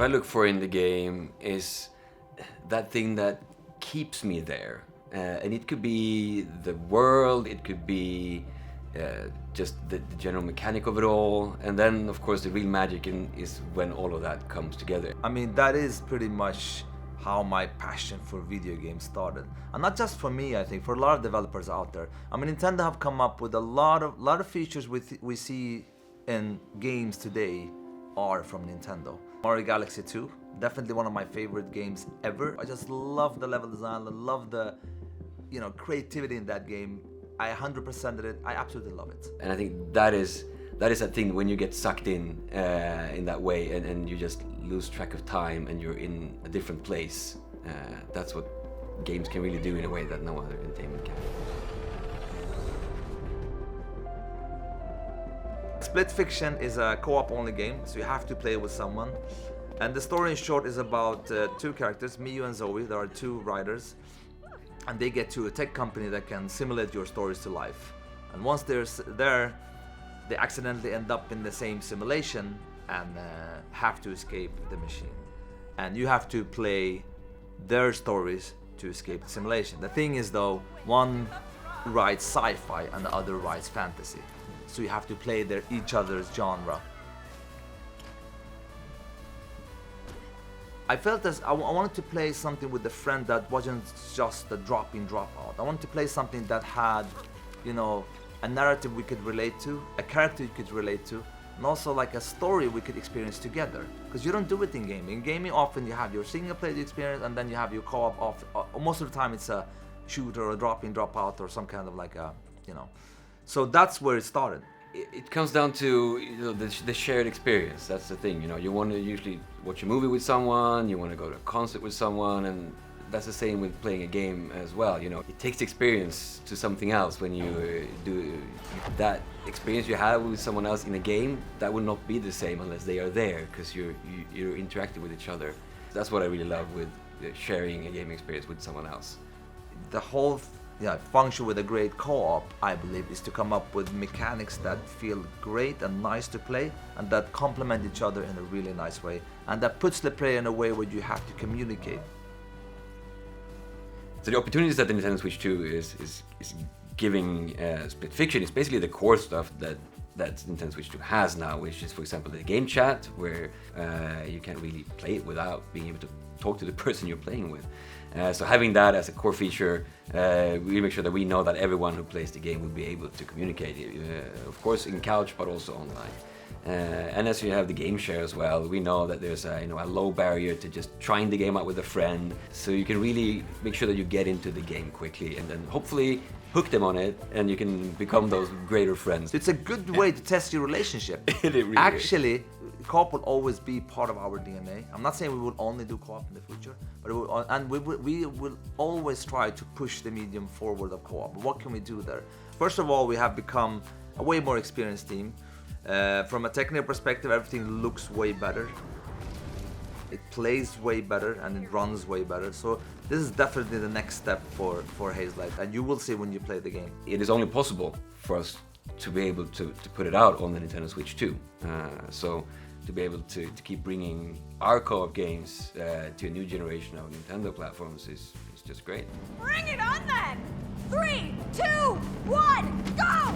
I look for in the game is that thing that keeps me there. And it could be the world, it could be just the general mechanic of it all. And then, of course, the real magic is when all of that comes together. I mean, that is pretty much how my passion for video games started. And not just for me, I think, for a lot of developers out there. I mean, Nintendo have come up with a lot of features we see in games today are from Nintendo. Mario Galaxy 2, definitely one of my favorite games ever. I just love the level design, I love the creativity in that game. I 100%ed it, I absolutely love it. And I think that is a thing when you get sucked in that way and you just lose track of time and you're in a different place. That's what games can really do in a way that no other entertainment can. Split Fiction is a co-op only game, so you have to play with someone. And the story in short is about two characters, Miyu and Zoe. There are two writers, and they get to a tech company that can simulate your stories to life. And once they're there, they accidentally end up in the same simulation and have to escape the machine. And you have to play their stories to escape the simulation. The thing is though, one writes sci-fi and the other writes fantasy. So you have to play each other's genre. I felt as I wanted to play something with a friend that wasn't just a drop-in, drop-out. I wanted to play something that had, a narrative we could relate to, a character you could relate to, and also like a story we could experience together. Because you don't do it in gaming. In gaming, often you have your single-player experience, and then you have your co-op. Most of the time, it's a shooter or a drop-in, drop-out, or some kind of like a, So that's where it started. It comes down to the shared experience. That's the thing. You want to usually watch a movie with someone, you want to go to a concert with someone, and that's the same with playing a game as well. It takes experience to something else when you do that experience you have with someone else in a game. That will not be the same unless they are there, because you're interacting with each other. That's what I really love with sharing a game experience with someone else. The whole function with a great co-op, I believe, is to come up with mechanics that feel great and nice to play and that complement each other in a really nice way, and that puts the player in a way where you have to communicate. So the opportunities that the Nintendo Switch 2 is giving Split Fiction is basically the core stuff that Nintendo Switch 2 has now, which is, for example, the game chat, where you can't really play it without being able to talk to the person you're playing with. So having that as a core feature, we make sure that we know that everyone who plays the game will be able to communicate, of course in couch, but also online. And as you have the game share as well, we know that there's a low barrier to just trying the game out with a friend, so you can really make sure that you get into the game quickly and then hopefully hook them on it, and you can become those greater friends. It's a good way to test your relationship. It really Actually, co-op will always be part of our DNA. I'm not saying we will only do co-op in the future, but we will always try to push the medium forward of co-op. What can we do there? First of all, we have become a way more experienced team. From a technical perspective, everything looks way better. It plays way better and it runs way better. So this is definitely the next step for Hazelight, and you will see when you play the game. It is only possible for us to be able to put it out on the Nintendo Switch 2. So to be able to keep bringing our co-op games to a new generation of Nintendo platforms is just great. Bring it on then! 3, 2, 1, go!